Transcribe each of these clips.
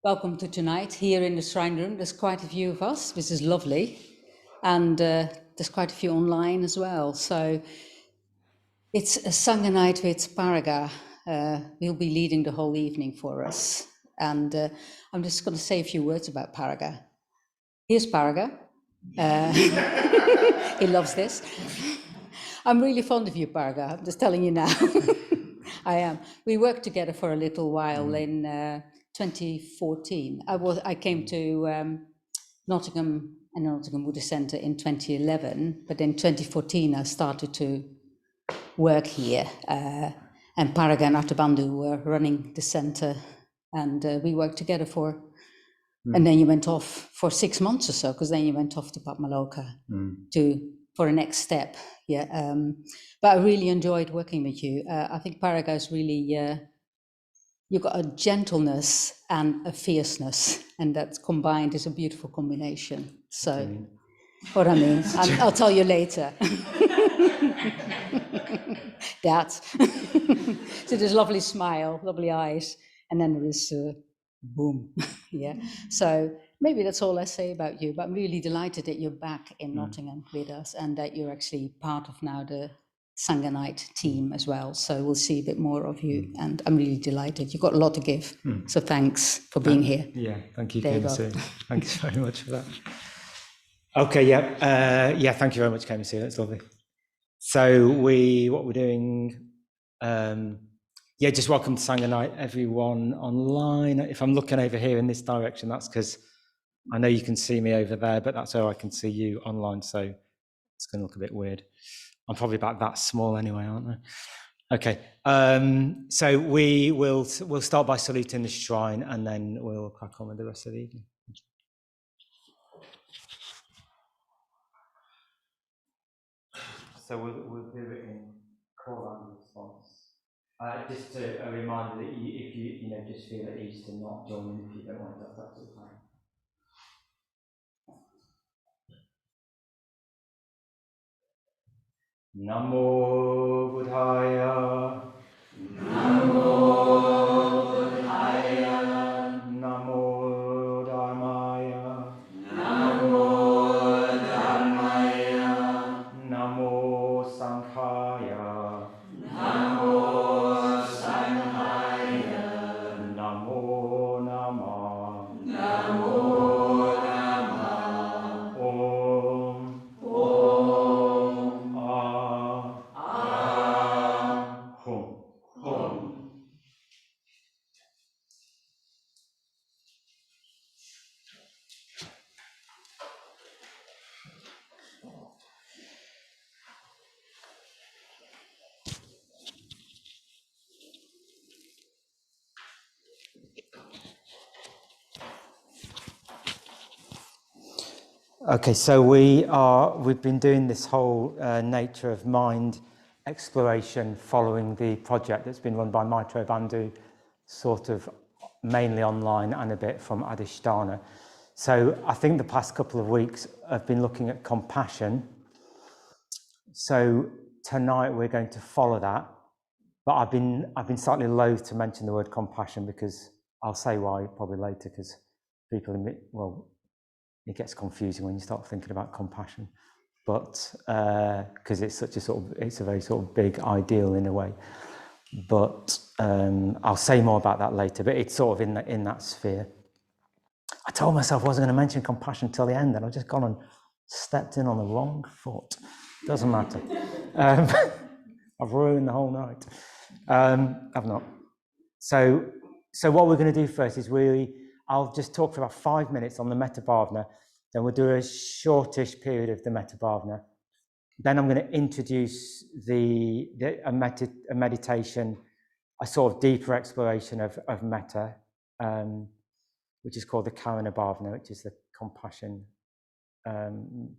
Welcome to tonight here in the Shrine Room. There's quite a few of us, which is lovely. And there's quite a few online as well. So it's a Sangha Night with Paraga. He'll be leading the whole evening for us. And I'm just going to say a few words about Paraga. Here's Paraga. He loves this. I'm really fond of you, Paraga. I'm just telling you now. I am. We worked together for a little while in 2014. I came to Nottingham and Nottingham Buddhist Centre in 2011, but in 2014 I started to work here, and Paraga and Atabandhu were running the centre, and we worked together and then you went off for 6 months or so, because then you went off to Patmaloka for a next step. Yeah, but I really enjoyed working with you. I think Paraga is really, you've got a gentleness and a fierceness, and that's combined is a beautiful combination. So, what I mean, I'll tell you later. That. So there's lovely smile, lovely eyes, and then there is boom. Yeah. So maybe that's all I say about you, but I'm really delighted that you're back in Nottingham with us and that you're actually part of now the Sangha Night team as well. So we'll see a bit more of you, and I'm really delighted. You've got a lot to give. So thanks for being here. Yeah, thank you, Kemi. Thanks very much for that. Okay, yeah, thank you very much, Kemi. That's lovely. So what we're doing, just welcome to Sangha Night, everyone online. If I'm looking over here in this direction, that's because I know you can see me over there, but that's how I can see you online, so it's going to look a bit weird. I'm probably about that small anyway, aren't I? Okay, so we'll start by saluting the shrine, and then we'll crack on with the rest of the evening. So we'll do it in call and response. Just a reminder that if you just feel at ease to not join in if you don't want, that's absolutely fine. Namo Buddhaya. Namo Buddhaya. Namo Dharmaya. Namo Dharmaya. Namo Sanghaya. Namo Sanghaya. Namo Namah. Namo Namah. Om. Okay, so we've been doing this whole nature of mind exploration following the project that's been run by Maitreya Bandhu, sort of mainly online and a bit from Adhisthana. So I think the past couple of weeks I've been looking at compassion. So tonight we're going to follow that, but I've been slightly loath to mention the word compassion because I'll say why probably later, because people admit, well, it gets confusing when you start thinking about compassion, but because it's a very sort of big ideal in a way. But I'll say more about that later. But it's sort of in that sphere. I told myself I wasn't going to mention compassion till the end, and I've just gone and stepped in on the wrong foot. Doesn't matter. I've ruined the whole night. I've not. So what we're going to do first is I'll just talk for about 5 minutes on the Metta Bhavana, then we'll do a shortish period of the Metta Bhavana. Then I'm going to introduce a meditation, a sort of deeper exploration of metta, which is called the Karuna Bhavana, which is the compassion,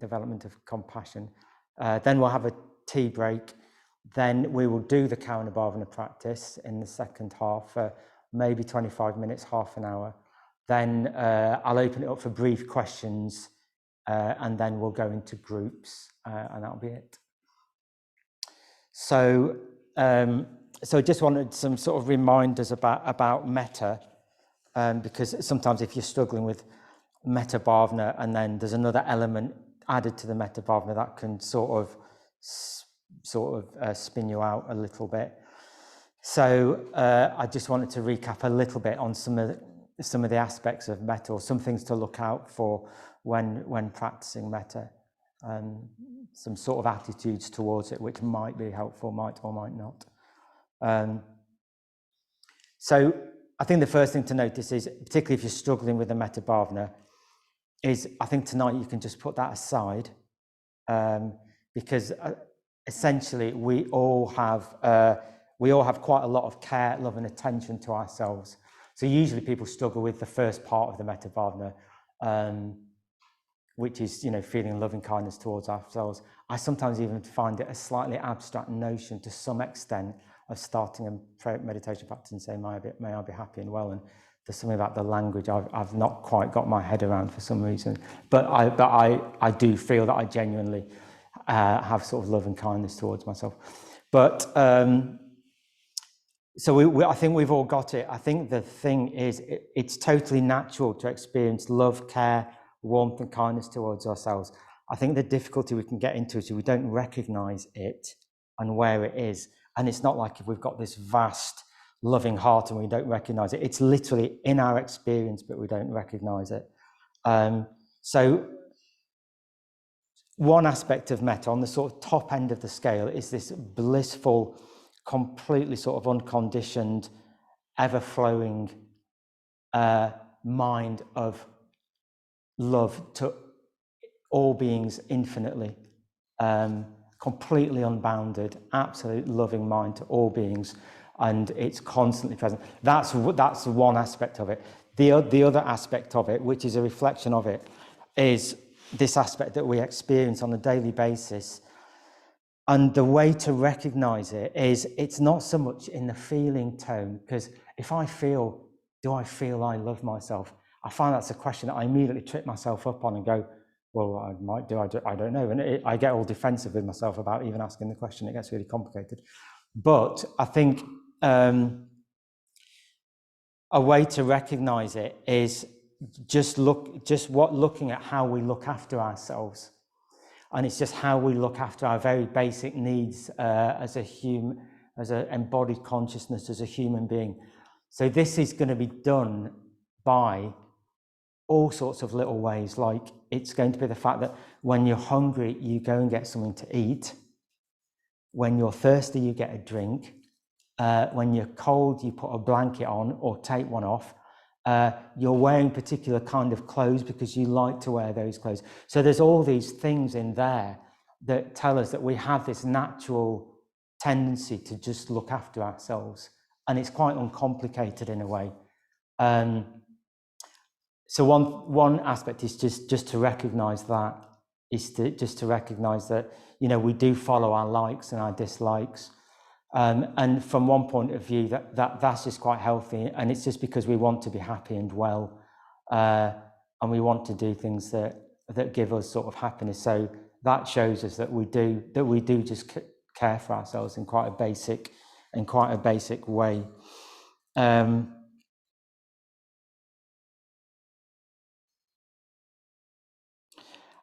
development of compassion. Then we'll have a tea break. Then we will do the Karuna Bhavana practice in the second half, maybe 25 minutes, half an hour. Then I'll open it up for brief questions, and then we'll go into groups, and that'll be it. So so I just wanted some sort of reminders about metta, because sometimes if you're struggling with metta bhavana and then there's another element added to the metta bhavana, that can sort of spin you out a little bit. So I just wanted to recap a little bit on some of the aspects of metta, or some things to look out for when practicing metta, some sort of attitudes towards it which might be helpful, might or might not. So I think the first thing to notice is, particularly if you're struggling with the metta bhavana, is I think tonight you can just put that aside, because essentially we all have quite a lot of care, love and attention to ourselves. So usually people struggle with the first part of the metta bhavana, which is, feeling loving kindness towards ourselves. I sometimes even find it a slightly abstract notion to some extent of starting a meditation practice and saying, may I be happy and well. And there's something about the language I've not quite got my head around for some reason. But I do feel that I genuinely have sort of love and kindness towards myself. But so I think we've all got it. I think the thing is, it's totally natural to experience love, care, warmth and kindness towards ourselves. I think the difficulty we can get into is we don't recognize it and where it is. And it's not like if we've got this vast loving heart and we don't recognize it. It's literally in our experience, but we don't recognize it. So one aspect of metta on the sort of top end of the scale is this blissful, completely sort of unconditioned, ever-flowing mind of love to all beings infinitely, completely unbounded, absolute loving mind to all beings, and it's constantly present. That's one aspect of it. The other aspect of it, which is a reflection of it, is this aspect that we experience on a daily basis. And the way to recognize it is, it's not so much in the feeling tone, because if I feel, do I feel I love myself? I find that's a question that I immediately trip myself up on and go, well, I might do, I don't know. And I get all defensive with myself about even asking the question. It gets really complicated. But I think a way to recognize it is looking at how we look after ourselves. And it's just how we look after our very basic needs as an embodied consciousness, as a human being. So this is going to be done by all sorts of little ways. Like, it's going to be the fact that when you're hungry, you go and get something to eat. When you're thirsty, you get a drink. When you're cold, you put a blanket on or take one off. You're wearing particular kind of clothes because you like to wear those clothes. So there's all these things in there that tell us that we have this natural tendency to just look after ourselves. And it's quite uncomplicated in a way. So one aspect is just to recognize that, we do follow our likes and our dislikes. And from one point of view, that's just quite healthy, and it's just because we want to be happy and well, and we want to do things that give us sort of happiness. So that shows us that we do just care for ourselves in quite a basic way.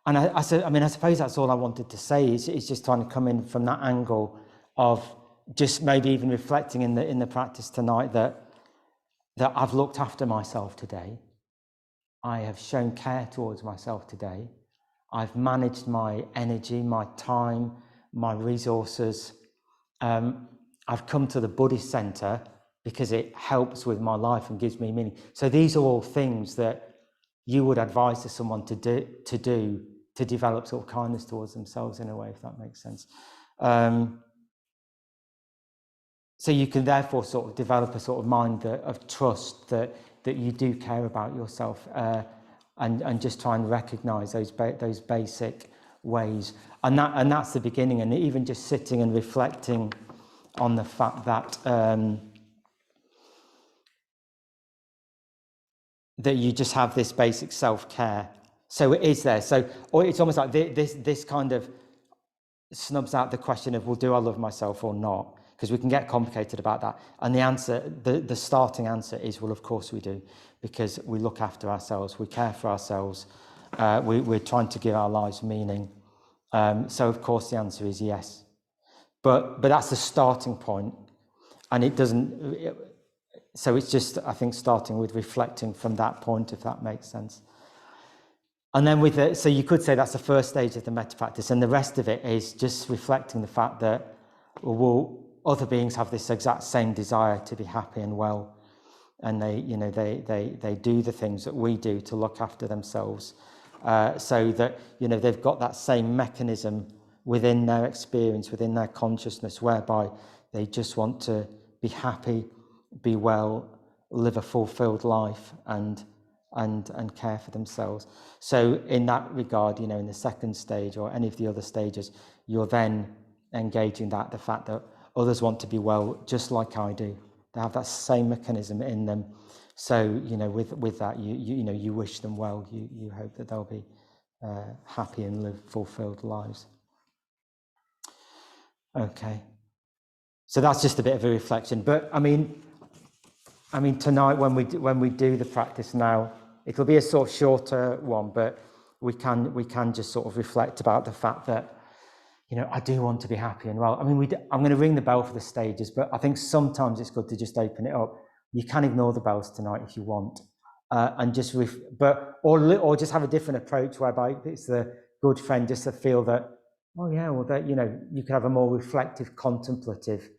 And I suppose that's all I wanted to say is just trying to come in from that angle of just maybe even reflecting in the practice tonight that I've looked after myself today. I have shown care towards myself today. I've managed my energy, my time, my resources. I've come to the Buddhist center because it helps with my life and gives me meaning. So these are all things that you would advise to someone to do to develop sort of kindness towards themselves in a way, if that makes sense. So you can therefore sort of develop a sort of mind of trust that you do care about yourself, and just try and recognize those basic ways. And that's the beginning. And even just sitting and reflecting on the fact that that you just have this basic self-care. So it is there. So, or it's almost like this kind of snubs out the question of, well, do I love myself or not? because we can get complicated about that. And the answer, the starting answer is, well, of course we do, because we look after ourselves, we care for ourselves, we're trying to give our lives meaning. So of course the answer is yes. But that's the starting point, and it doesn't. So it's just, I think, starting with reflecting from that point, if that makes sense. And then so you could say that's the first stage of the metta practice, and the rest of it is just reflecting the fact that, well, other beings have this exact same desire to be happy and well, and they do the things that we do to look after themselves, so that they've got that same mechanism within their experience, within their consciousness, whereby they just want to be happy, be well, live a fulfilled life, and care for themselves. So in that regard, in the second stage or any of the other stages, you're then engaging the fact that others want to be well just like I do. They have that same mechanism in them. So with that, you wish them well. You hope that they'll be happy and live fulfilled lives. Okay. So that's just a bit of a reflection. But I mean tonight when we do the practice now, it'll be a sort of shorter one, but we can just sort of reflect about the fact that I do want to be happy and well. I mean, I'm going to ring the bell for the stages, but I think sometimes it's good to just open it up. You can ignore the bells tonight if you want, and just or just have a different approach whereby it's the good friend just to feel that, oh yeah, well that you can have a more reflective, contemplative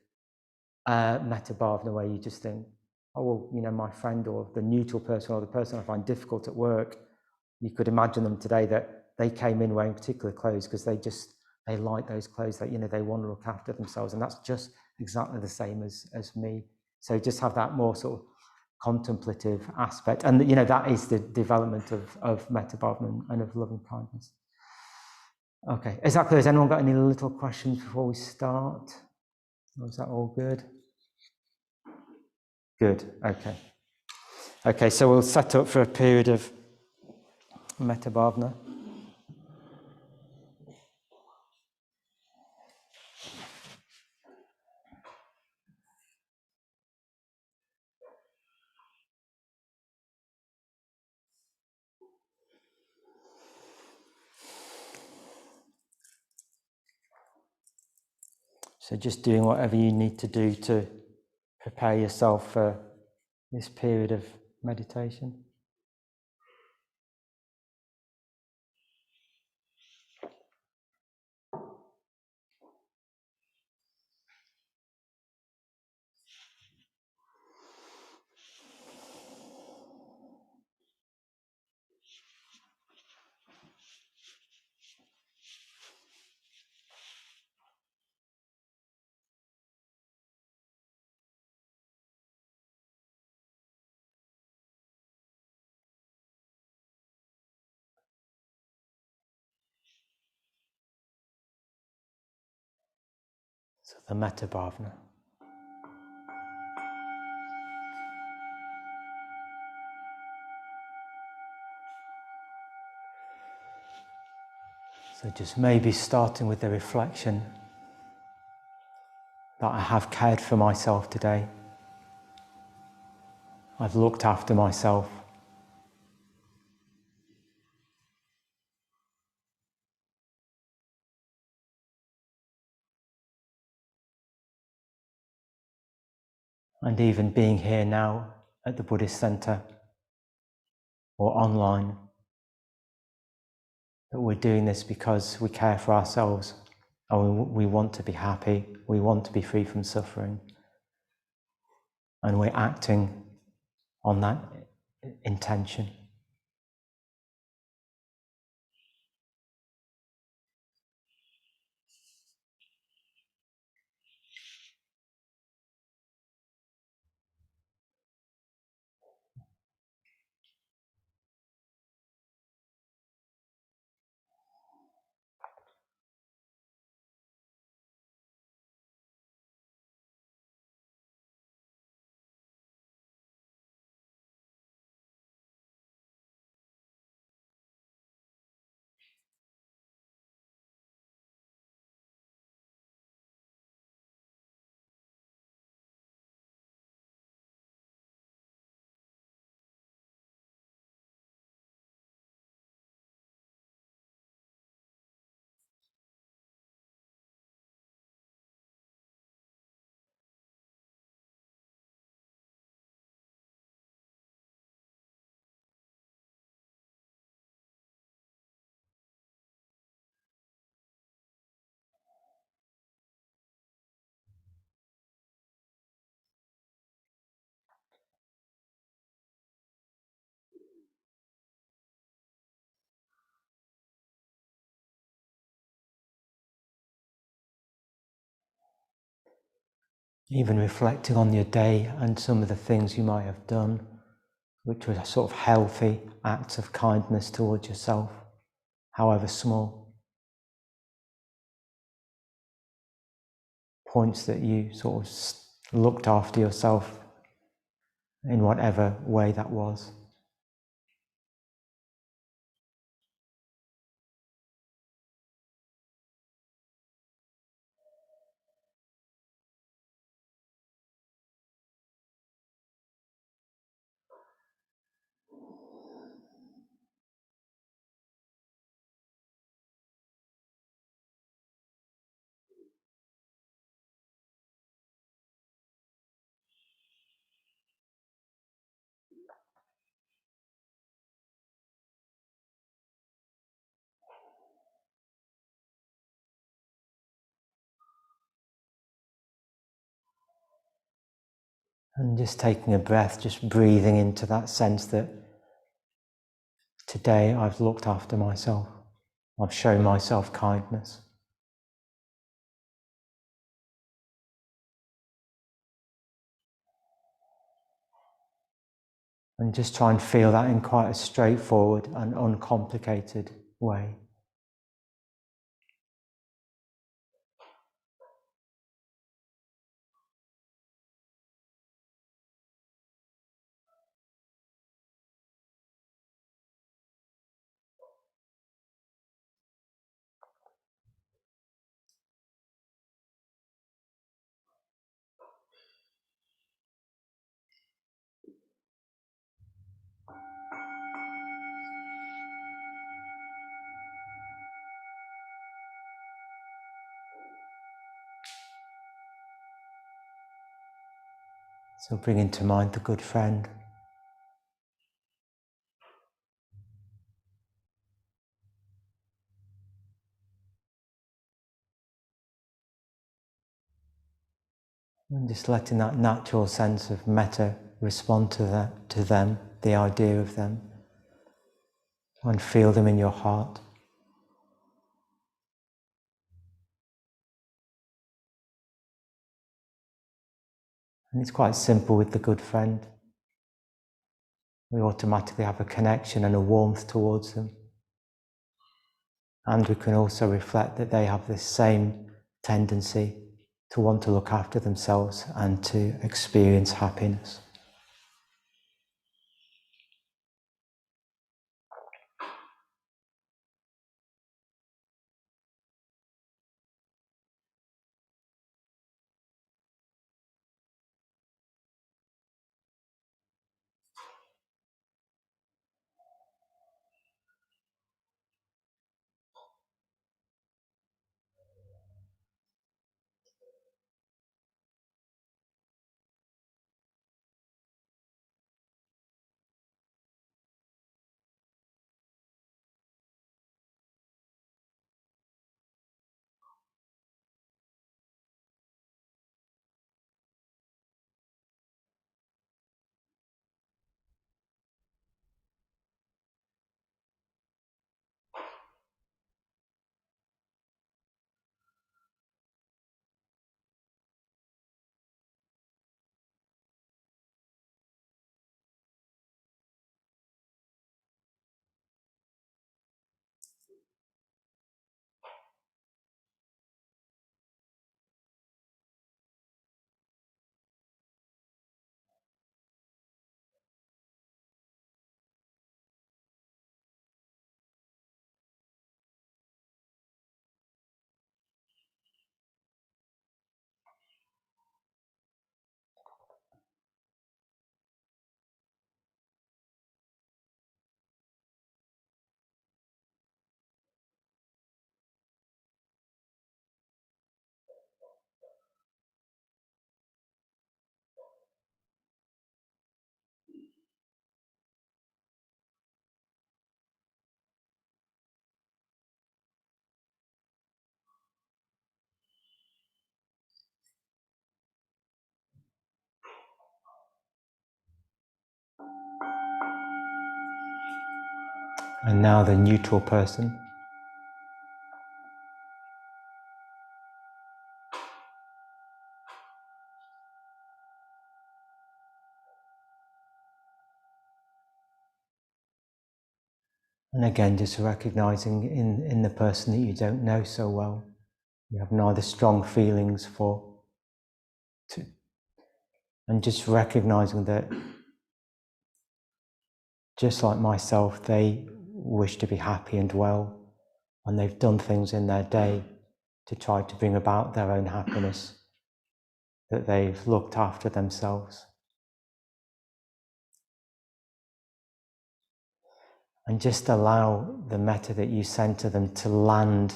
metta bhavana where you just think, oh well, my friend or the neutral person or the person I find difficult at work, you could imagine them today that they came in wearing particular clothes because they like those clothes, that they want to look after themselves, and that's just exactly the same as me. So just have that more sort of contemplative aspect, and that is the development of metta bhavana and of loving kindness. Okay, is that clear? Has anyone got any little questions before we start? Or is that all good? Good. Okay, so we'll set up for a period of metta bhavana. So just doing whatever you need to do to prepare yourself for this period of meditation. So the metta bhavana. So just maybe starting with the reflection that I have cared for myself today. I've looked after myself. And even being here now at the Buddhist Centre or online, that we're doing this because we care for ourselves and we want to be happy, we want to be free from suffering, and we're acting on that intention. Even reflecting on your day and some of the things you might have done, which were sort of healthy acts of kindness towards yourself, however small. Points that you sort of looked after yourself in whatever way that was. And just taking a breath, just breathing into that sense that today I've looked after myself. I've shown myself kindness. And just try and feel that in quite a straightforward and uncomplicated way. So bringing to mind the good friend. And just letting that natural sense of metta respond to them, the idea of them, and feel them in your heart. And it's quite simple with the good friend. We automatically have a connection and a warmth towards them. And we can also reflect that they have this same tendency to want to look after themselves and to experience happiness. And now the neutral person. And again, just recognizing in the person that you don't know so well, you have neither strong feelings for, and just recognizing that just like myself, they wish to be happy and well, and they've done things in their day to try to bring about their own happiness, that they've looked after themselves. And just allow the metta that you send to them to land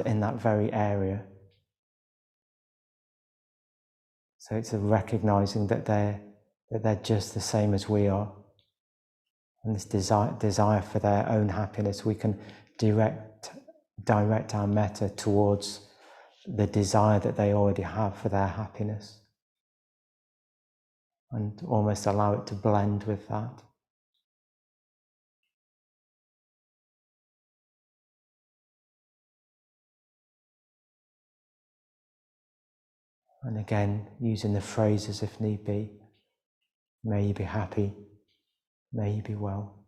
in that very area. So it's a recognizing that they're just the same as we are. And this desire for their own happiness, we can direct our metta towards the desire that they already have for their happiness, and almost allow it to blend with that. And again, using the phrases if need be. May you be happy, may you be well.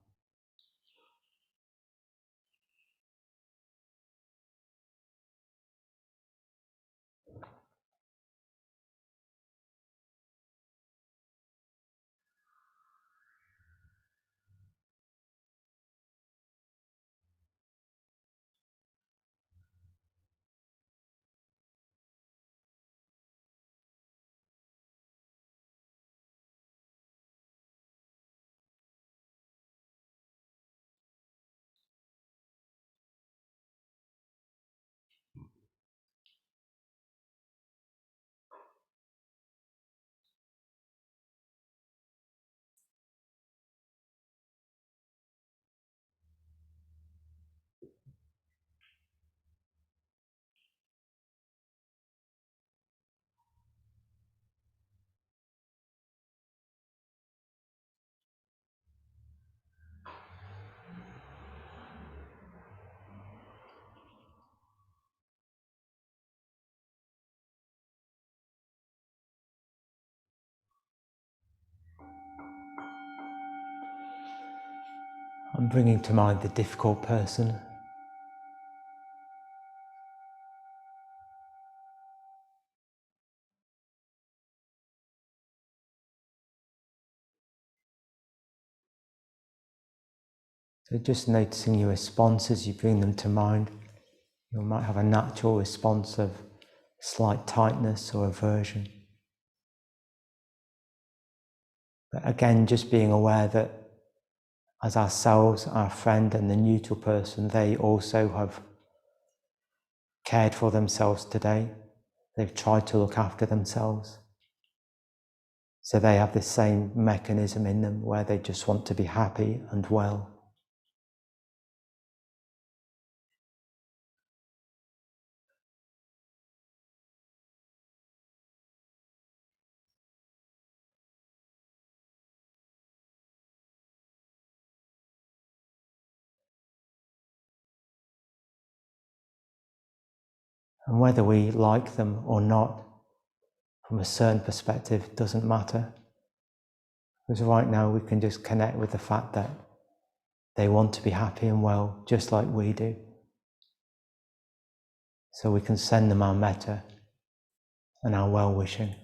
I'm bringing to mind the difficult person. So just noticing your response as you bring them to mind. You might have a natural response of slight tightness or aversion. But again, just being aware that as ourselves, our friend and the neutral person, they also have cared for themselves today. They've tried to look after themselves. So they have this same mechanism in them where they just want to be happy and well. And whether we like them or not, from a certain perspective, doesn't matter. Because right now we can just connect with the fact that they want to be happy and well, just like we do. So we can send them our metta and our well-wishing.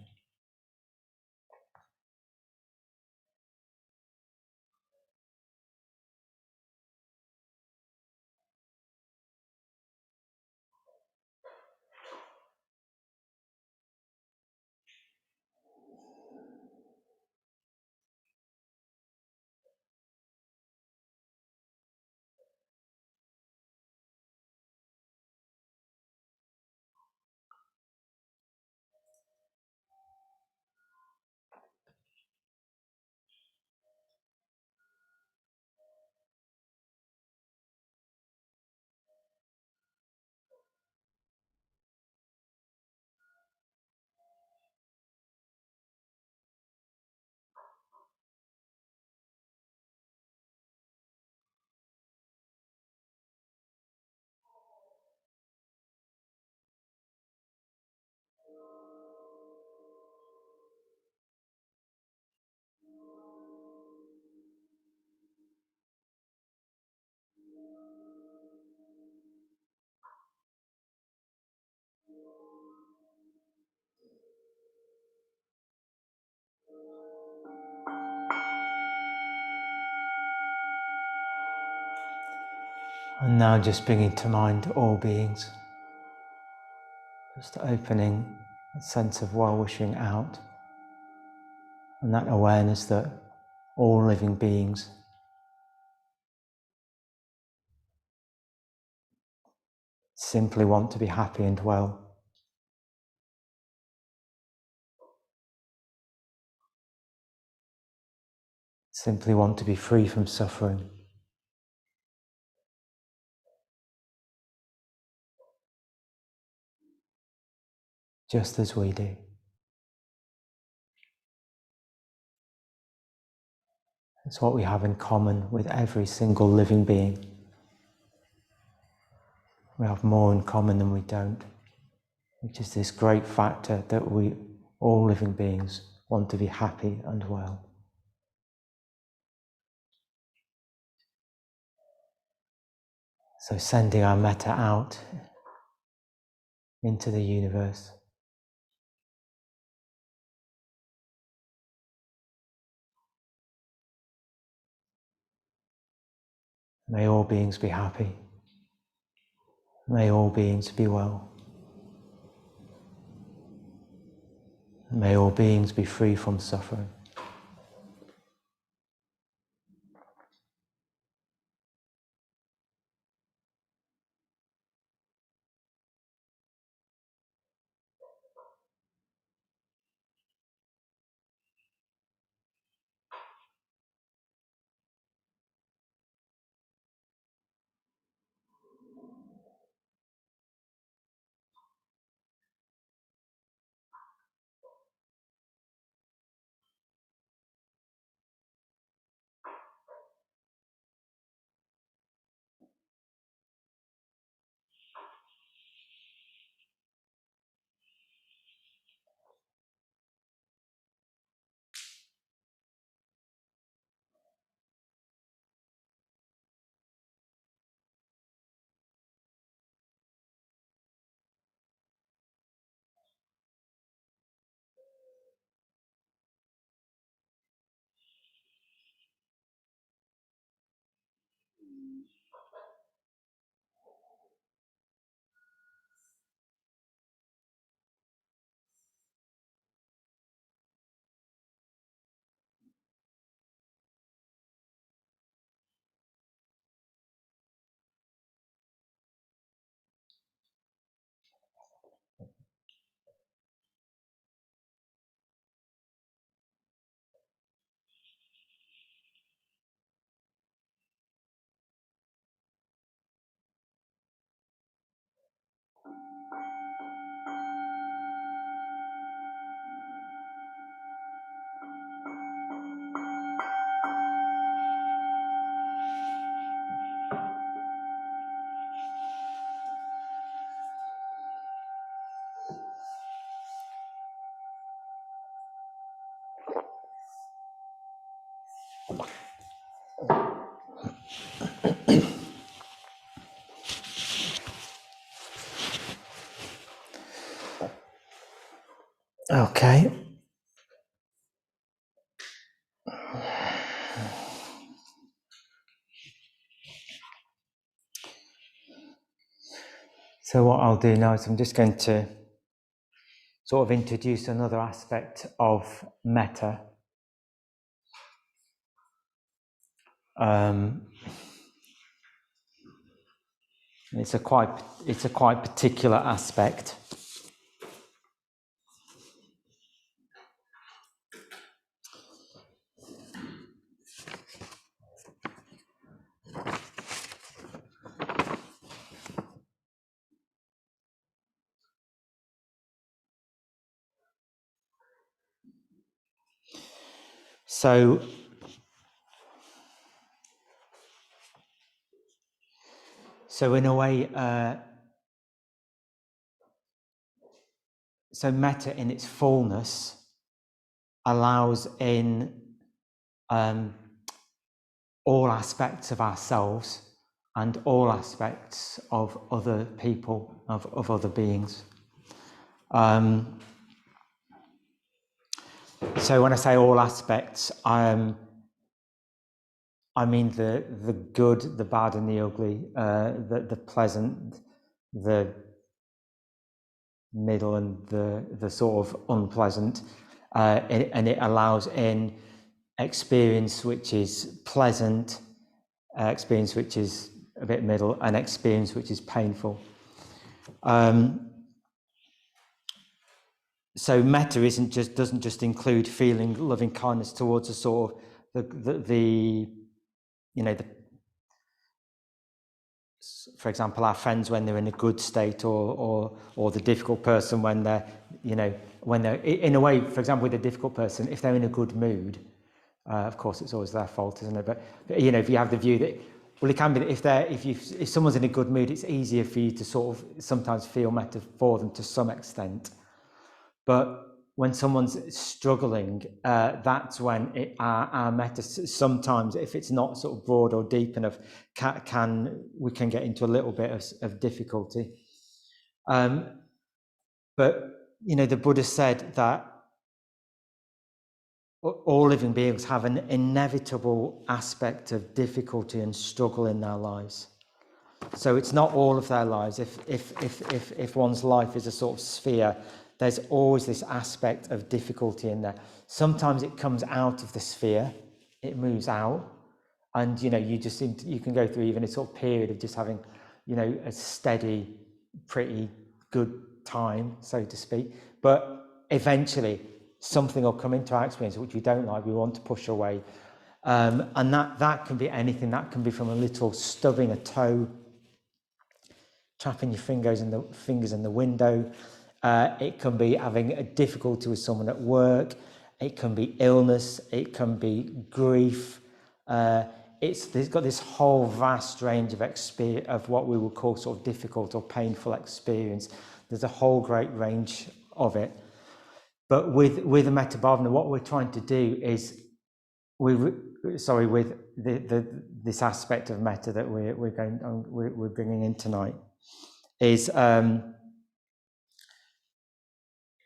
And now just bringing to mind all beings, just opening a sense of well-wishing out, and that awareness that all living beings simply want to be happy and well. Simply want to be free from suffering. Just as we do. It's what we have in common with every single living being. We have more in common than we don't, which is this great factor that we, all living beings, want to be happy and well. So sending our metta out into the universe. May all beings be happy. May all beings be well. May all beings be free from suffering. Okay. So what I'll do now is I'm just going to sort of introduce another aspect of metta. It's a quite particular aspect. So in a way, so metta in its fullness allows in all aspects of ourselves and all aspects of other people, of other beings. So when I say all aspects, I mean the good, the bad, and the ugly, the pleasant, the middle, and the sort of unpleasant, and it allows in experience which is pleasant, experience which is a bit middle, and experience which is painful. So metta doesn't just include feeling loving kindness towards a sort of the for example, our friends when they're in a good state, or the difficult person when they're in a way, for example, with a difficult person, if they're in a good mood, of course it's always their fault, isn't it? But if you have the view that, well, it can be that if someone's in a good mood, it's easier for you to sort of sometimes feel metta for them to some extent. But when someone's struggling, that's when our metta sometimes, if it's not sort of broad or deep enough, we can get into a little bit of difficulty. But the Buddha said that all living beings have an inevitable aspect of difficulty and struggle in their lives. So it's not all of their lives. If one's life is a sort of sphere, there's always this aspect of difficulty in there. Sometimes it comes out of the sphere, it moves out, and you can go through even a sort of period of just having a steady, pretty good time, so to speak. But eventually something will come into our experience which we don't like, we want to push away, and that can be anything. That can be from a little stubbing a toe, tapping your fingers in the window. It can be having a difficulty with someone at work. It can be illness. It can be grief. There's got this whole vast range of experience of what we would call sort of difficult or painful experience. There's a whole great range of it. But with the Metta Bhavana, what we're trying to do is, with this aspect of metta that we're bringing in tonight, is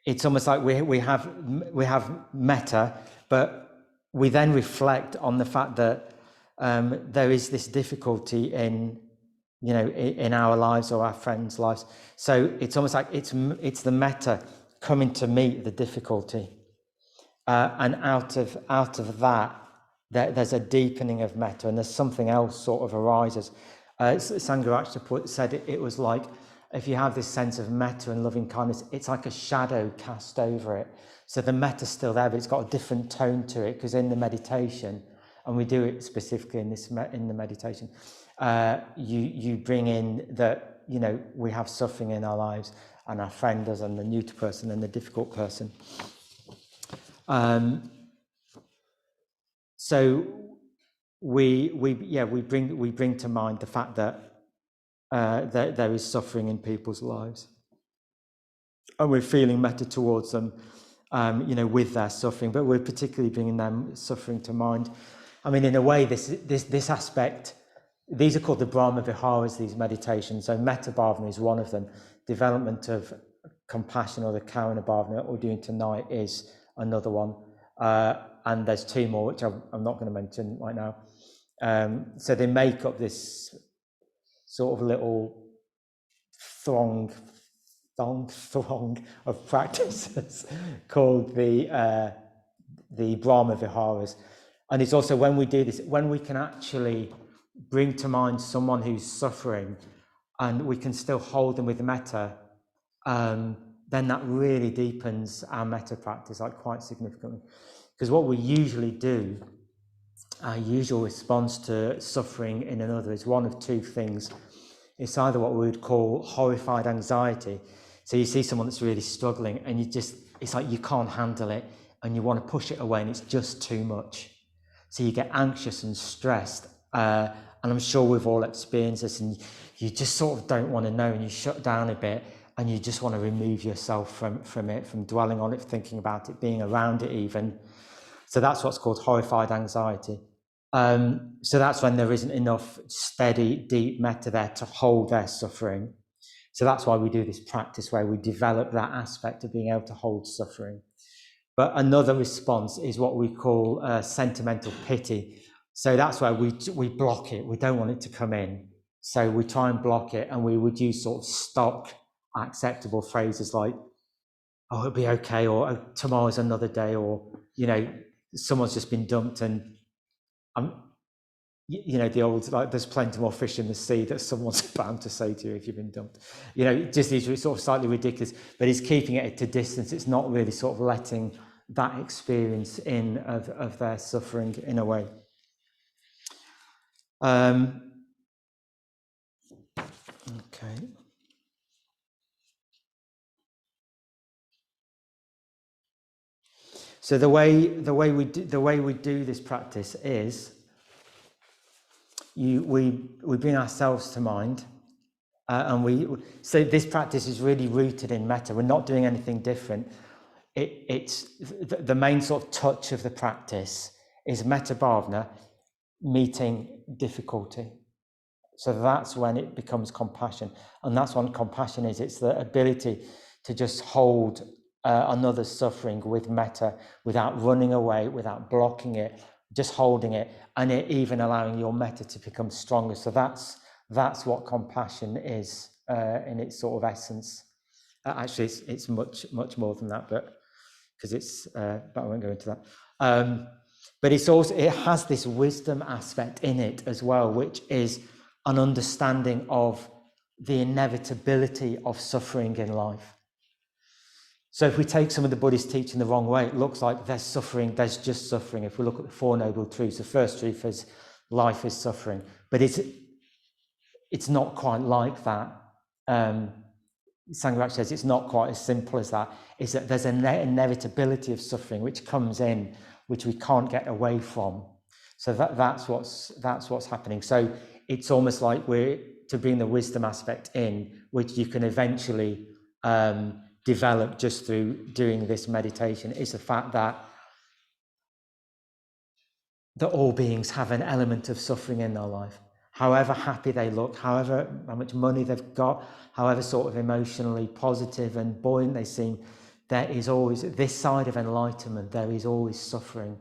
it's almost like we have metta, but we then reflect on the fact that there is this difficulty in our lives or our friends' lives. So it's almost like it's the metta coming to meet the difficulty, and out of that, there's a deepening of metta, and there's something else sort of arises. Sangha actually said it was like, if you have this sense of metta and loving kindness, it's like a shadow cast over it. So the metta's still there, but it's got a different tone to it, because in the meditation, and we do it specifically in the meditation, you bring in that we have suffering in our lives, and our friend does, and the neuter person and the difficult person. So we bring to mind the fact that there is suffering in people's lives, and we're feeling metta towards them, with their suffering, but we're particularly bringing them suffering to mind. I mean, in a way, this aspect, these are called the Brahma Viharas, these meditations. So Metta Bhavana is one of them. Development of compassion, or the Karuna Bhavana that we're doing tonight, is another one. And there's two more, which I'm not going to mention right now. So they make up this sort of little throng of practices called the Brahma Viharas. And it's also, when we do this, when we can actually bring to mind someone who's suffering, and we can still hold them with metta, then that really deepens our metta practice, like, quite significantly. Because what we usually do, our usual response to suffering in another, is one of two things. It's either what we would call horrified anxiety. So you see someone that's really struggling, and it's like you can't handle it, and you want to push it away, and it's just too much. So you get anxious and stressed, and I'm sure we've all experienced this, and you just sort of don't want to know, and you shut down a bit, and you just want to remove yourself from it, from dwelling on it, thinking about it, being around it even. So that's what's called horrified anxiety. So that's when there isn't enough steady, deep metta there to hold their suffering. So that's why we do this practice, where we develop that aspect of being able to hold suffering. But another response is what we call sentimental pity. So that's where we block it. We don't want it to come in. So we try and block it, and we would use sort of stock acceptable phrases like, oh, it'll be okay, or oh, tomorrow's another day, or, someone's just been dumped and the old, like, there's plenty more fish in the sea that someone's bound to say to you if you've been dumped. Just these sort of slightly ridiculous, but it's keeping it at a distance. It's not really sort of letting that experience in of their suffering in a way. Okay. So the way we do this practice is we bring ourselves to mind, and so this practice is really rooted in metta. We're not doing anything different. It's the main sort of touch of the practice is metta bhavana meeting difficulty. So that's when it becomes compassion, and that's what compassion is. It's the ability to just hold another's suffering with metta, without running away, without blocking it, just holding it, and it even allowing your metta to become stronger. So that's what compassion is in its sort of essence. Actually, it's much more than that, but because but I won't go into that. But it has this wisdom aspect in it as well, which is an understanding of the inevitability of suffering in life. So if we take some of the Buddhist teaching the wrong way, it looks like there's suffering, there's just suffering. If we look at the Four Noble Truths, the first truth is life is suffering. But it's not quite like that. Sangha says it's not quite as simple as that. Is that there's an inevitability of suffering which comes in, which we can't get away from. So that's what's happening. So it's almost like we're to bring the wisdom aspect in, which you can eventually develop just through doing this meditation, is the fact that all beings have an element of suffering in their life. However happy they look, how much money they've got, however sort of emotionally positive and buoyant they seem, there is always, this side of enlightenment, there is always suffering.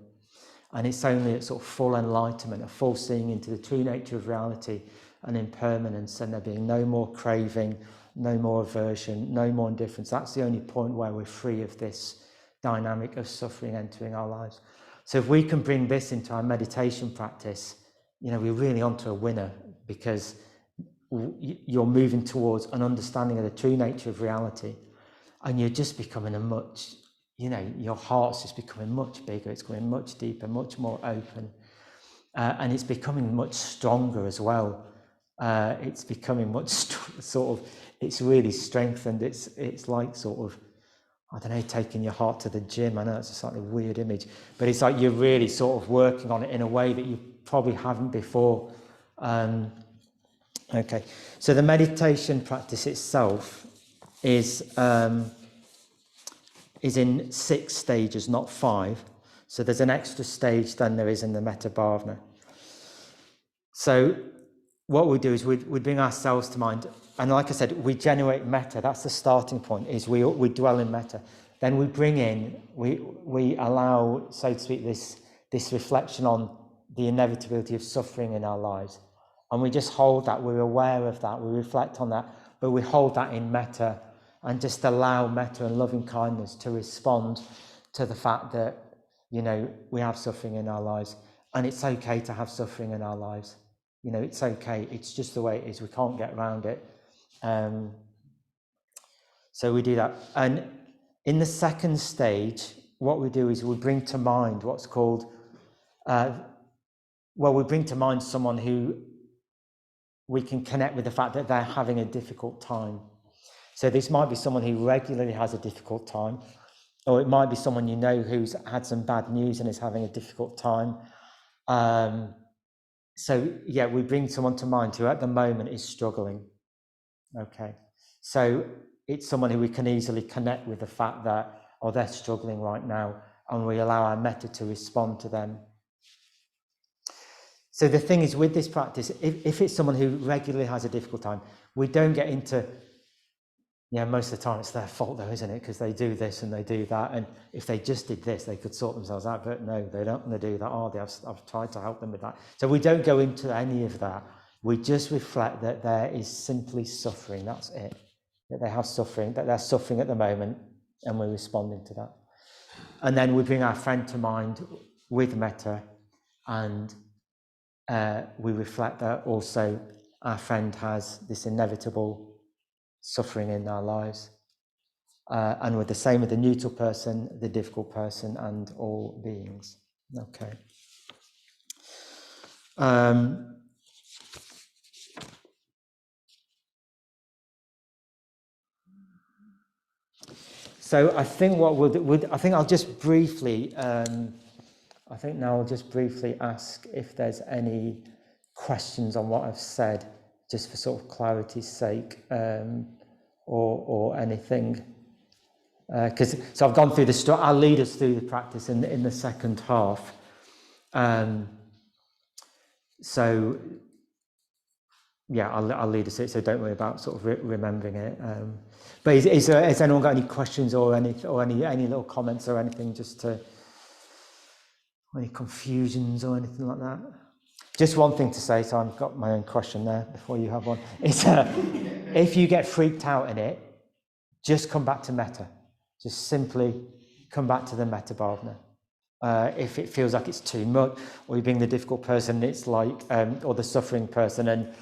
And it's only at sort of full enlightenment, a full seeing into the true nature of reality and impermanence, and there being no more craving, no more aversion, no more indifference. That's the only point where we're free of this dynamic of suffering entering our lives. So if we can bring this into our meditation practice, we're really onto a winner, because you're moving towards an understanding of the true nature of reality, and you're just becoming your heart's just becoming much bigger, it's going much deeper, much more open, and it's becoming much stronger as well. It's becoming much it's really strengthened. It's like sort of, I don't know, taking your heart to the gym. I know it's a slightly weird image, but it's like you're really sort of working on it in a way that you probably haven't before. Okay, so the meditation practice itself is in 6 stages, not 5. So there's an extra stage than there is in the metta bhavana. So what we do is we bring ourselves to mind, and like I said, we generate metta. That's the starting point, is we dwell in metta. Then we bring in, we allow, so to speak, this reflection on the inevitability of suffering in our lives. And we just hold that, we're aware of that, we reflect on that, but we hold that in metta, and just allow metta and loving kindness to respond to the fact that, we have suffering in our lives, and it's okay to have suffering in our lives. It's okay. It's just the way it is. We can't get around it. So we do that. And in the second stage, what we do is we bring to mind what's called, we bring to mind someone who we can connect with the fact that they're having a difficult time. So this might be someone who regularly has a difficult time, or it might be someone who's had some bad news and is having a difficult time. So yeah, we bring someone to mind who at the moment is struggling. Okay, so it's someone who we can easily connect with the fact that, they're struggling right now, and we allow our metta to respond to them. So the thing is with this practice, if it's someone who regularly has a difficult time, we don't get into Yeah, most of the time it's their fault though, isn't it? Because they do this and they do that, and if they just did this, they could sort themselves out. But no, they don't want to do that, are they? I've tried to help them with that. So we don't go into any of that. We just reflect that there is simply suffering. That's it. That they have suffering, that they're suffering at the moment, and we're responding to that. And then we bring our friend to mind with metta, and we reflect that also our friend has this inevitable suffering in our lives. And we're the same with the neutral person, the difficult person, and all beings. Okay. So I think what we'll do, I think I'll just briefly, I'll just briefly ask if there's any questions on what I've said, just for sort of clarity's sake, or anything. So I've gone through I'll lead us through the practice in the second half. So yeah, I'll lead us through it, so don't worry about sort of remembering it. But has anyone got any questions or any little comments or anything, any confusions or anything like that? Just one thing to say, so I've got my own question there before you have one. It's if you get freaked out in it, just come back to metta. Just simply come back to the metta bhavana. If it feels like it's too much, or you're being the difficult person, it's like, or the suffering person, and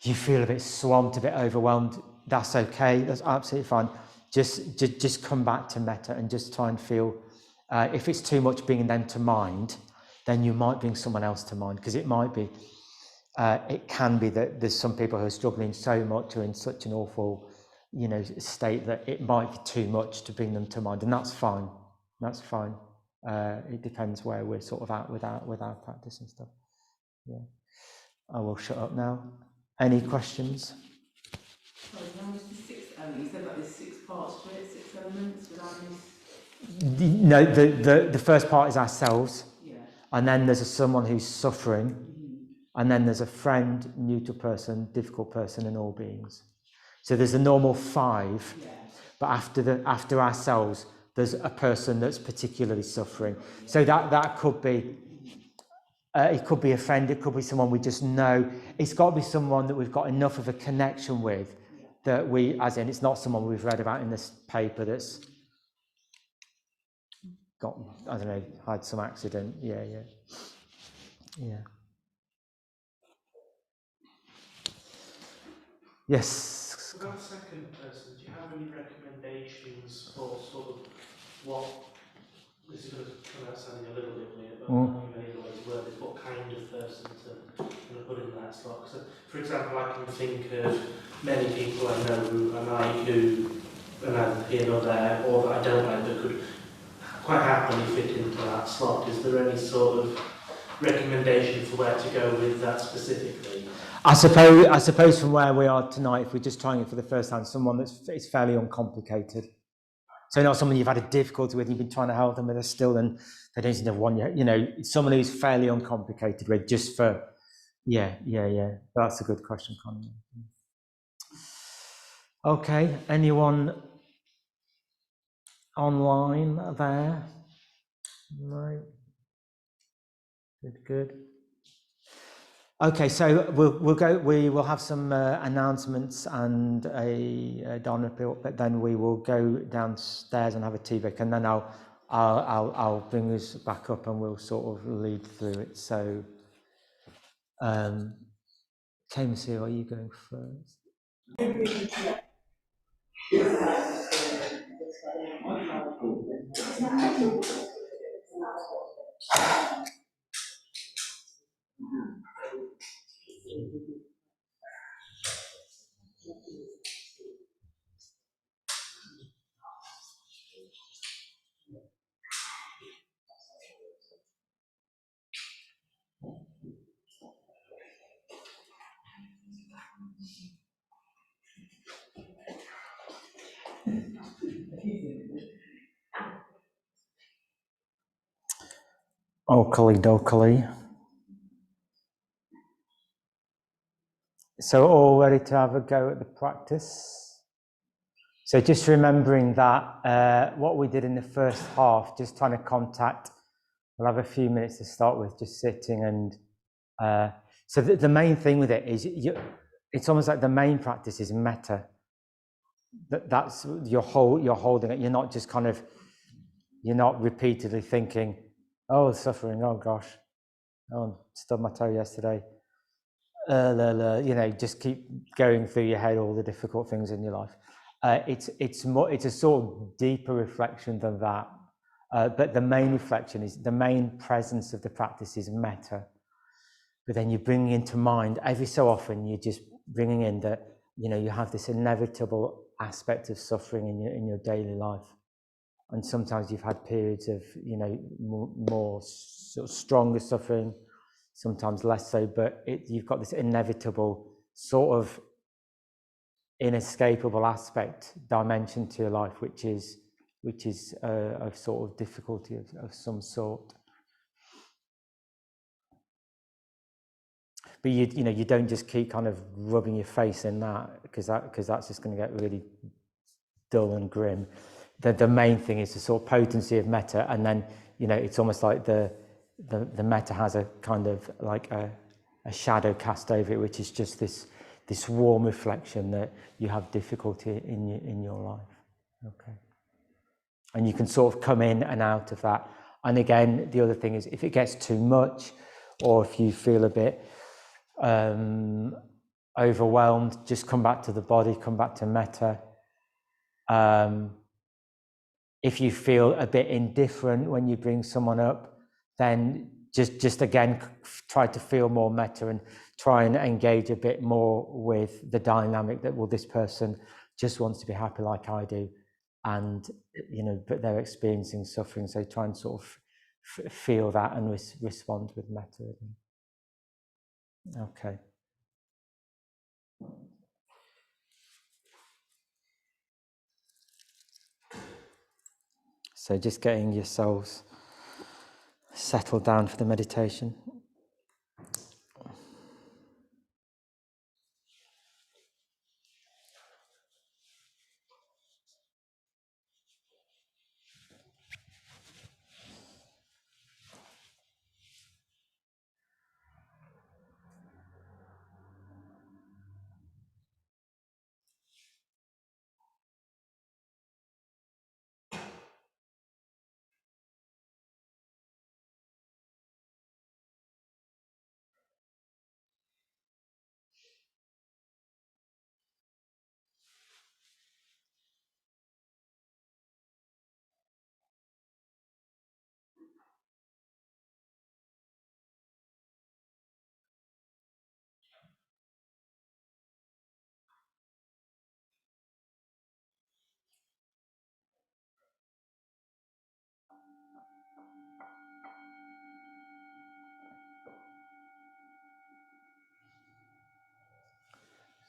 you feel a bit swamped, a bit overwhelmed, that's okay. That's absolutely fine. Just come back to metta and just try and feel. If it's too much bringing them to mind, then you might bring someone else to mind, because it might be. It can be that there's some people who are struggling so much or in such an awful, state that it might be too much to bring them to mind, and that's fine. That's fine. It depends where we're sort of at with our practice and stuff. Yeah. I will shut up now. Any questions? Sorry, how was the sixth element? You said like there's 6 parts to it, 6 elements without any... No, the first part is ourselves. Yeah. And then there's someone who's suffering. And then there's a friend, neutral person, difficult person, and all beings. So there's a normal 5. Yeah. But after ourselves, there's a person that's particularly suffering. So that could be, it could be a friend, it could be someone we just know. It's got to be someone that we've got enough of a connection with, that as in, it's not someone we've read about in this paper that's got, I don't know, had some accident. Yeah. Yes. For that second person, do you have any recommendations for sort of what, this is going to come out sounding a little bit weird, but I don't think any other way to word this, what kind of person to kind of put in that slot? So, for example, I can think of many people I know who are neither here nor there, or that I don't like, that could quite happily fit into that slot. Is there any sort of recommendation for where to go with that specifically? I suppose from where we are tonight, if we're just trying it for the first time, someone it's fairly uncomplicated. So not someone you've had a difficulty with, you've been trying to help them with, still, and they don't seem to have one yet. Someone who's fairly uncomplicated with, just for, yeah. That's a good question, Connie. Okay, anyone online there? No. Good. Okay, so we will have some announcements and a Dharma report, but then we will go downstairs and have a tea break, and then I'll bring us back up and we'll sort of lead through it. So, Kamasi, are you going first? Dokali. So all ready to have a go at the practice? So just remembering that what we did in the first half, just trying to contact, we'll have a few minutes to start with, just sitting and so the main thing with it is it's almost like the main practice is metta. That's you're holding it. You're not just kind of, you're not repeatedly thinking, oh, suffering, oh gosh, oh, stubbed my toe yesterday. Just keep going through your head all the difficult things in your life. It's a sort of deeper reflection than that. But the main reflection is, the main presence of the practice is metta. But then you bring into mind, every so often, you're just bringing in that, you have this inevitable aspect of suffering in your daily life. And sometimes you've had periods of, more sort of stronger suffering, sometimes less so, but you've got this inevitable sort of inescapable dimension to your life, which is a sort of difficulty of some sort. But you don't just keep kind of rubbing your face in that, because that's just going to get really dull and grim. The main thing is the sort of potency of metta, and then it's almost like the metta has a kind of like a shadow cast over it, which is just this warm reflection that you have difficulty in your life. Okay, and you can sort of come in and out of that. And again, the other thing is, if it gets too much, or if you feel a bit overwhelmed, just come back to the body, come back to metta. If you feel a bit indifferent when you bring someone up, then just again try to feel more metta and try and engage a bit more with the dynamic that, well, this person just wants to be happy like I do, and but they're experiencing suffering, so try and sort of feel that and respond with metta. Okay. So just getting yourselves settled down for the meditation.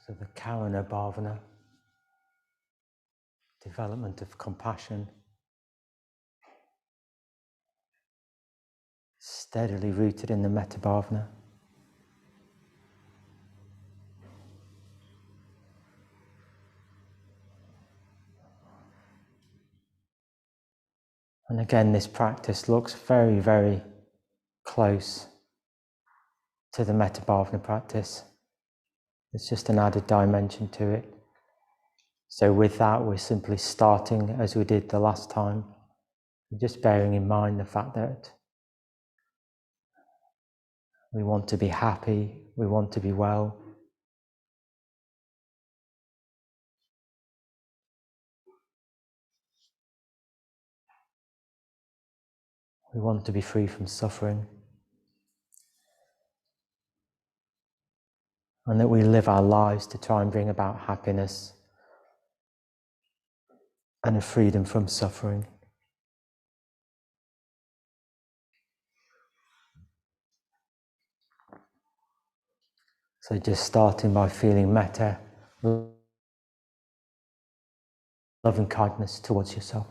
So the Karana Bhavana, development of compassion, steadily rooted in the Metta Bhavana. And again, this practice looks very, very close to the Metta Bhavana practice. It's just an added dimension to it. So with that, we're simply starting as we did the last time, just bearing in mind the fact that we want to be happy, we want to be well. We want to be free from suffering. And that we live our lives to try and bring about happiness and a freedom from suffering. So just starting by feeling metta, loving kindness towards yourself.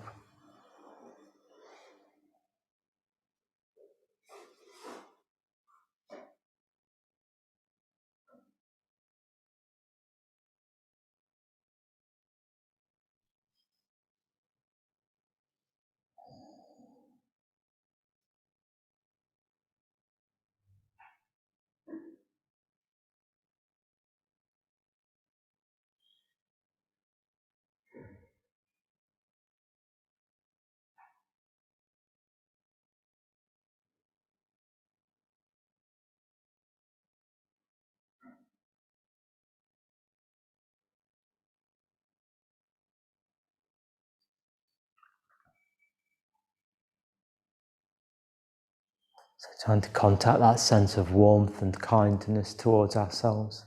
So trying to contact that sense of warmth and kindness towards ourselves.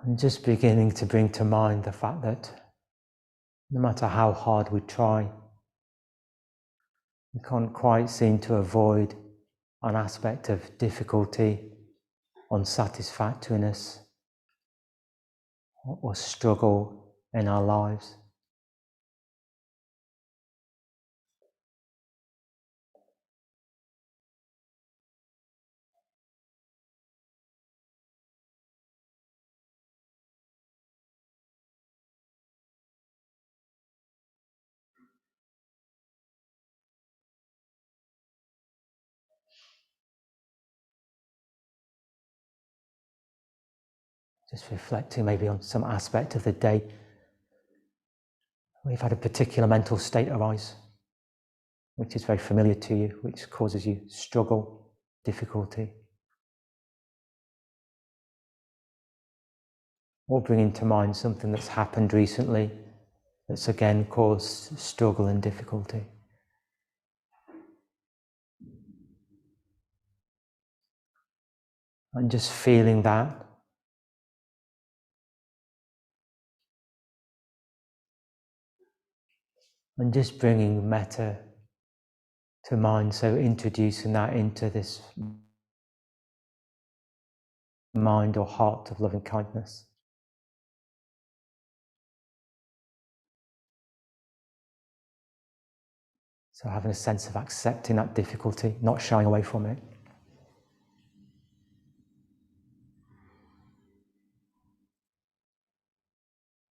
And just beginning to bring to mind the fact that no matter how hard we try, we can't quite seem to avoid an aspect of difficulty, unsatisfactoriness, or struggle in our lives. Just reflecting maybe on some aspect of the day we've had a particular mental state arise, which is very familiar to you, which causes you struggle, difficulty. Or bringing to mind something that's happened recently that's again caused struggle and difficulty. And just feeling that. And just bringing metta to mind, so introducing that into this mind or heart of loving kindness. So having a sense of accepting that difficulty, not shying away from it.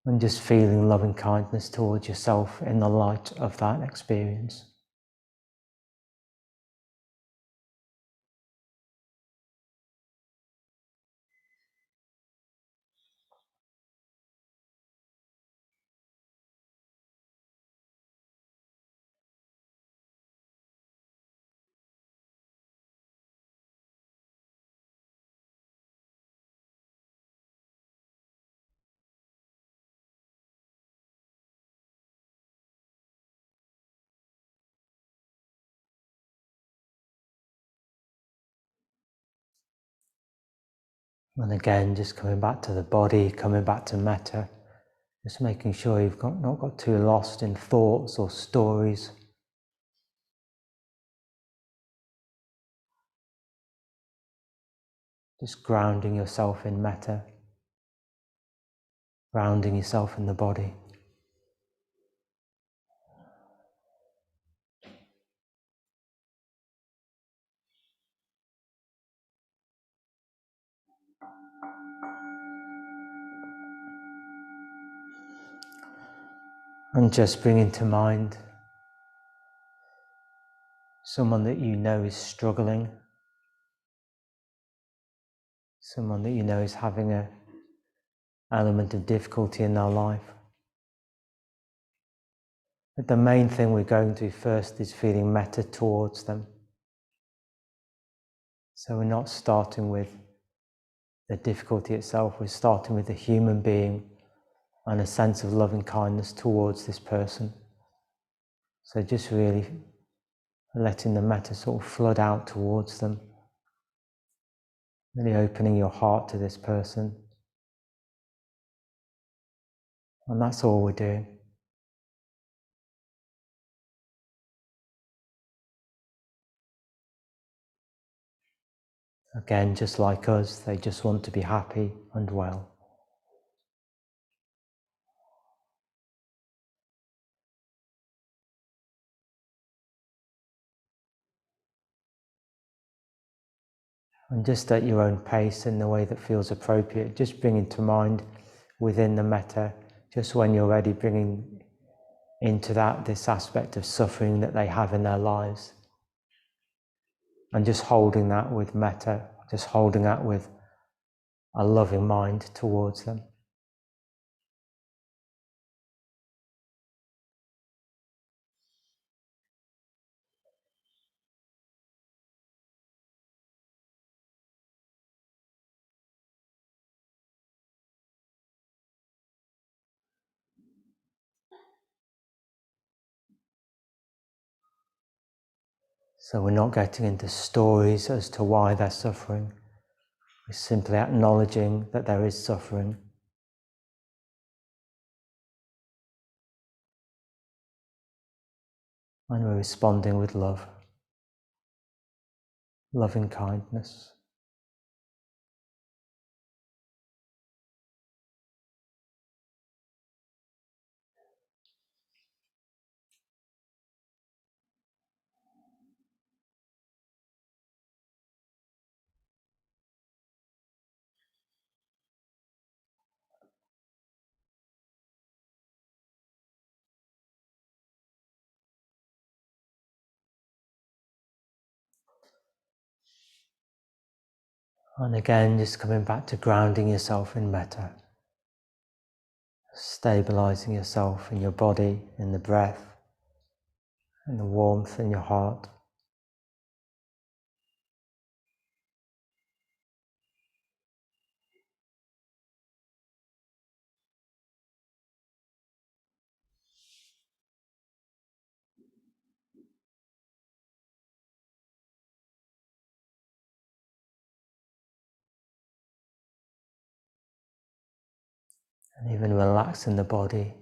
And just feeling loving kindness towards yourself in the light of that experience. And again, just coming back to the body, coming back to metta, just making sure you've not got too lost in thoughts or stories. Just grounding yourself in metta, grounding yourself in the body. And just bringing to mind someone that you know is struggling, someone that you know is having an element of difficulty in their life. But the main thing we're going to first is feeling metta towards them. So we're not starting with the difficulty itself, we're starting with the human being and a sense of loving kindness towards this person. So just really letting the metta sort of flood out towards them, really opening your heart to this person. And that's all we're doing. Again, just like us, they just want to be happy and well. And just at your own pace, in the way that feels appropriate, just bringing to mind within the metta, just when you're ready, bringing into that this aspect of suffering that they have in their lives. And just holding that with metta, just holding that with a loving mind towards them. So we're not getting into stories as to why they're suffering. We're simply acknowledging that there is suffering. And we're responding with love, loving kindness. And again, just coming back to grounding yourself in metta, stabilizing yourself in your body, in the breath, in the warmth in your heart. And even relaxing the body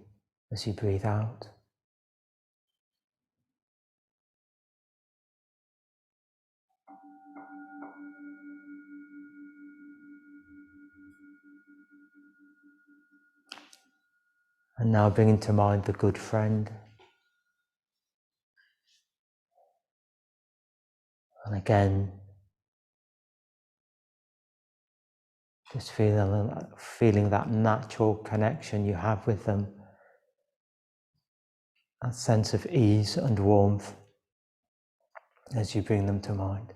as you breathe out. And now bringing to mind the good friend. And again, just feeling that natural connection you have with them, that sense of ease and warmth as you bring them to mind.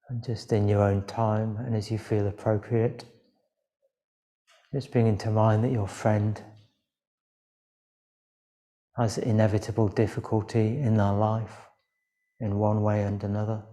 And just in your own time and as you feel appropriate, just bringing to mind that your friend has inevitable difficulty in their life in one way and another.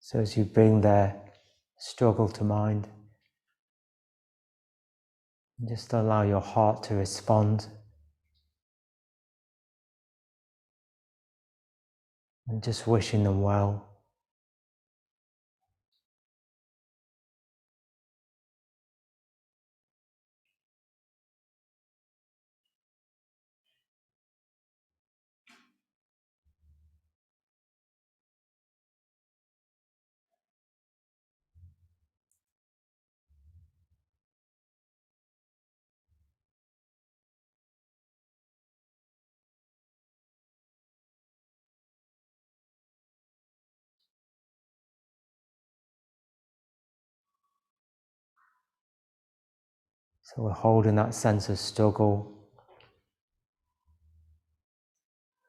So as you bring their struggle to mind, just allow your heart to respond and just wishing them well. So we're holding that sense of struggle.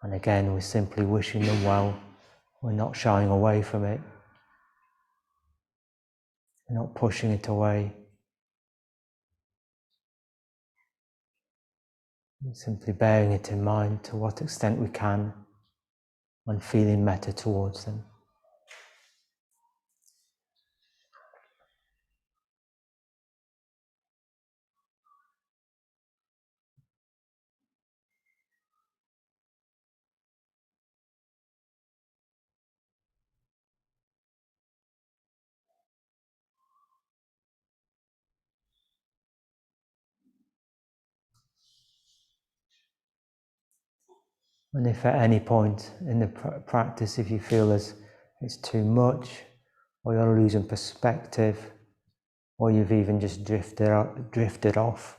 And again, we're simply wishing them well. We're not shying away from it. We're not pushing it away. We're simply bearing it in mind to what extent we can and feeling metta towards them. And if at any point in the practice, if you feel as it's too much, or you're losing perspective, or you've even just drifted off,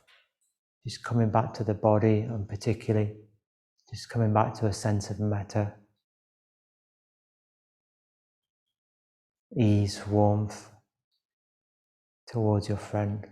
just coming back to the body, and particularly just coming back to a sense of metta, ease, warmth towards your friend.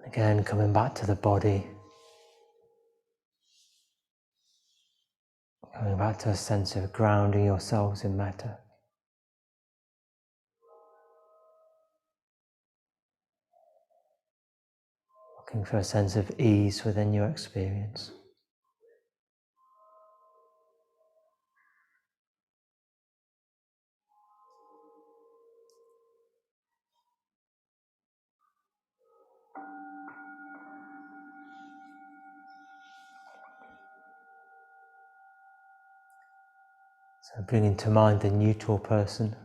Again, coming back to the body, coming back to a sense of grounding yourselves in metta. Looking for a sense of ease within your experience. So bringing to mind the neutral person.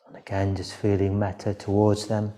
And again, just feeling metta towards them.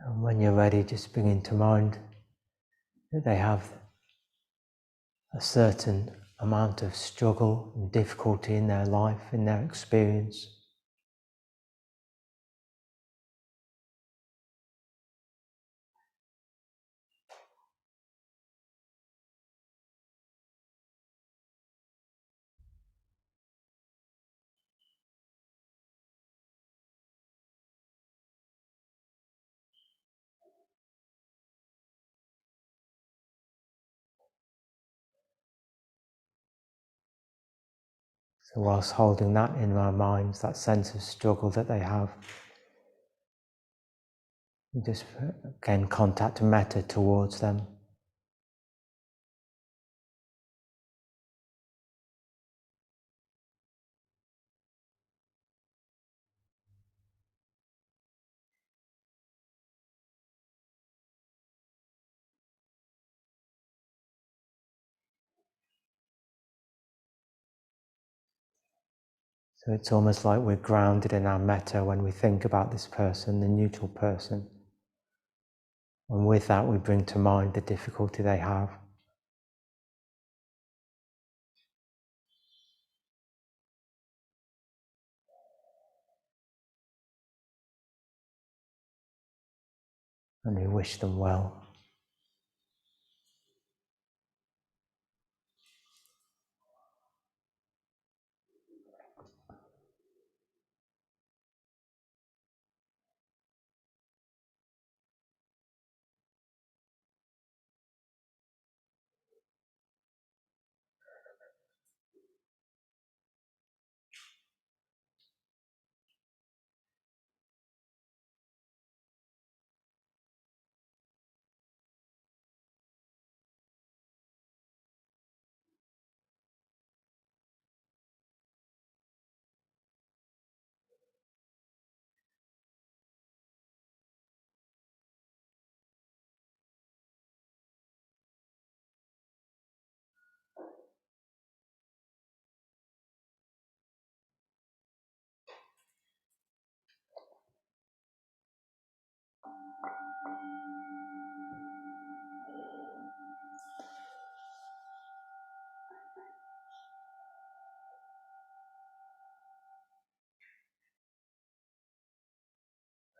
And when you're ready, just bringing to mind that they have a certain amount of struggle and difficulty in their life, in their experience. So whilst holding that in our minds, that sense of struggle that they have, we just again contact metta towards them. So it's almost like we're grounded in our metta when we think about this person, the neutral person. And with that, we bring to mind the difficulty they have. And we wish them well.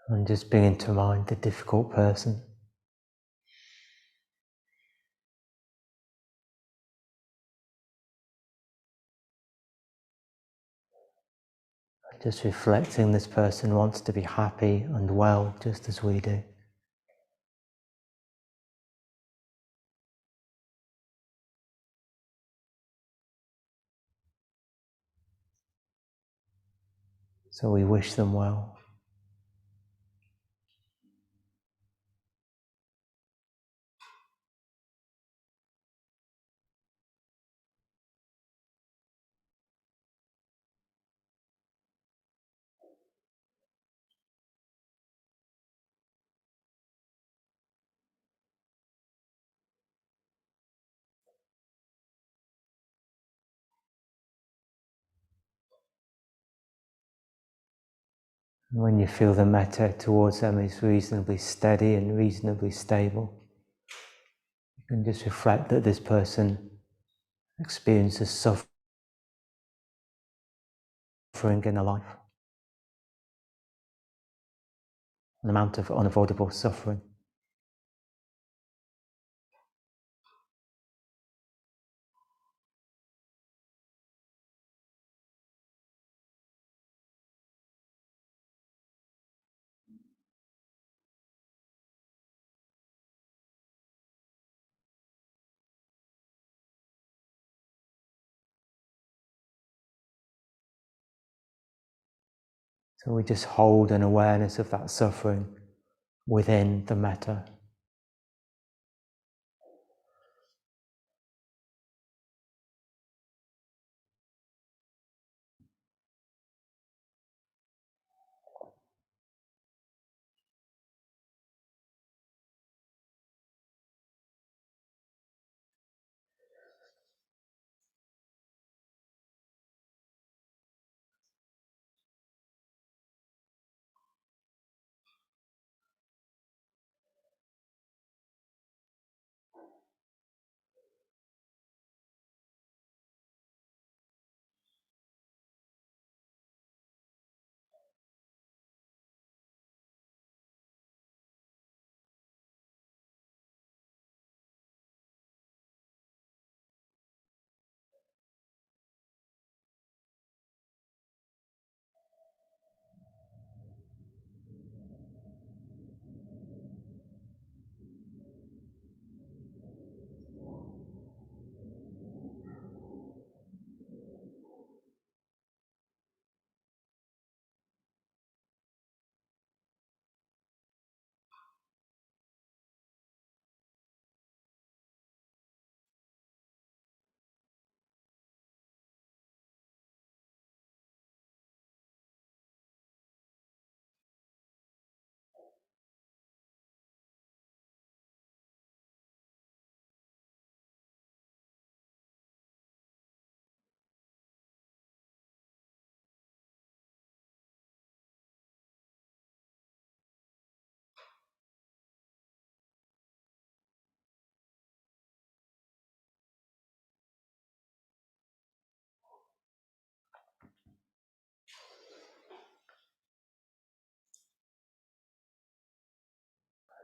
And just bringing to mind the difficult person. Just reflecting this person wants to be happy and well, just as we do. So we wish them well. And when you feel the metta towards them is reasonably steady and reasonably stable, you can just reflect that this person experiences suffering in their life, an amount of unavoidable suffering. So we just hold an awareness of that suffering within the metta.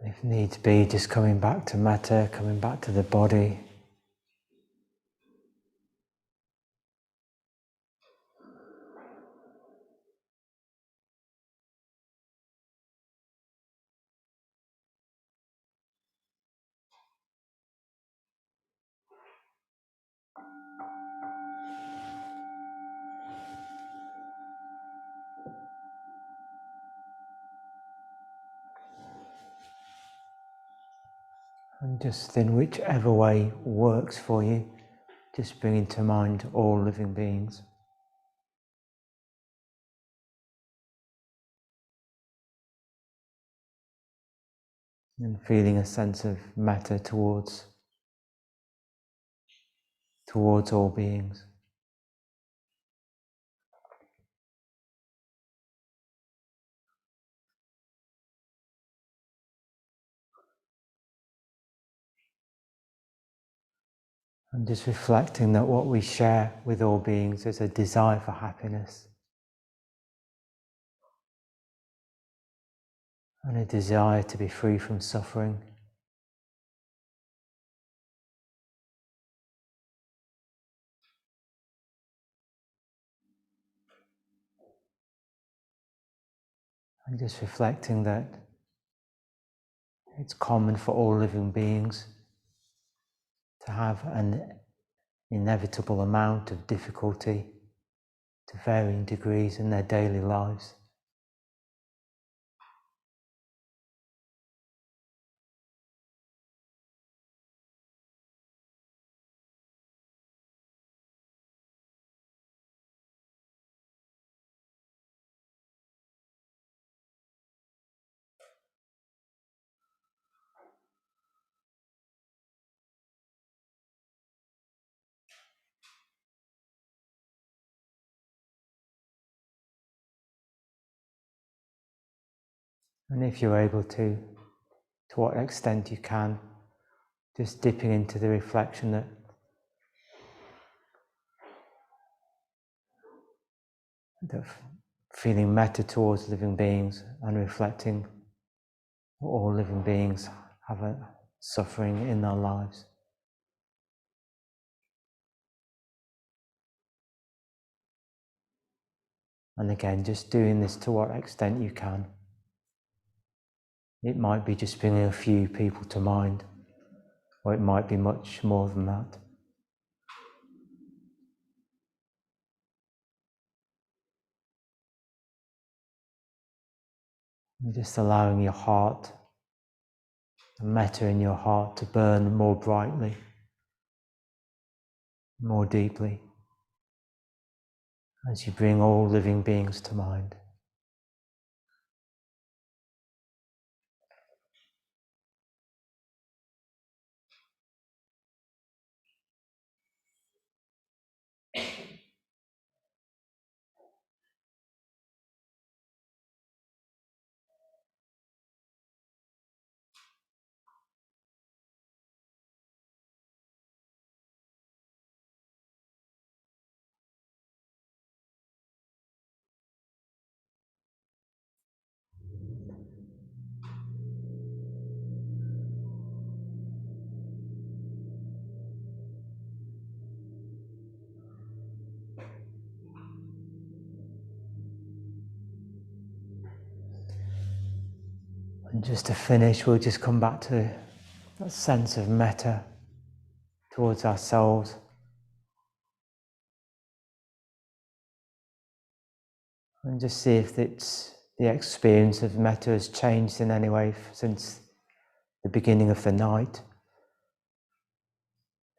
If needs be, just coming back to metta, coming back to the body. And just in whichever way works for you, just bringing to mind all living beings. And feeling a sense of metta towards all beings. And just reflecting that what we share with all beings is a desire for happiness and a desire to be free from suffering. And just reflecting that it's common for all living beings to have an inevitable amount of difficulty to varying degrees in their daily lives. And if you're able to what extent you can, just dipping into the reflection that feeling metta towards living beings and reflecting all living beings have a suffering in their lives. And again, just doing this to what extent you can. It might be just bringing a few people to mind, or it might be much more than that. And just allowing your heart, the metta in your heart, to burn more brightly, more deeply, as you bring all living beings to mind. And just to finish, we'll just come back to that sense of metta towards ourselves. And just see if it's the experience of metta has changed in any way since the beginning of the night.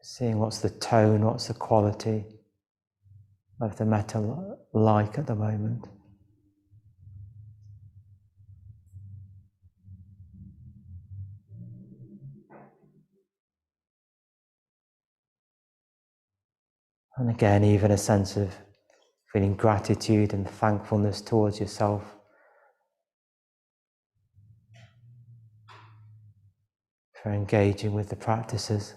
Seeing what's the tone, what's the quality of the metta like at the moment. And again, even a sense of feeling gratitude and thankfulness towards yourself for engaging with the practices.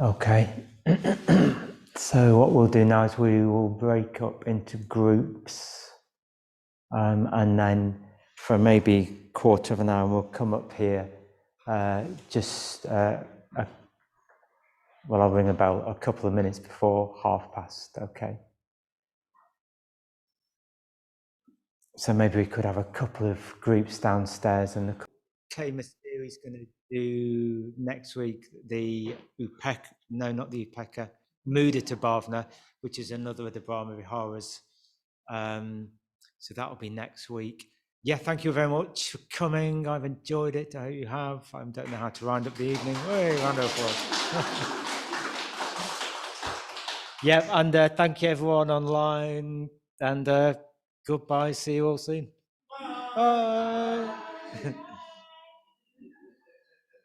Okay, so what we'll do now is we will break up into groups, and then for maybe a quarter of an hour we'll come up here, I'll ring about a couple of minutes before past, okay? So maybe we could have a couple of groups downstairs. And the Series is going to do next week the not the Upeka, Mudita Bhavna, which is another of the Brahma Viharas. So that will be next week. Yeah, thank you very much for coming. I've enjoyed it. I hope you have. I don't know how to round up the evening. Hey, round up yeah, and thank you everyone online. And goodbye. See you all soon. Bye.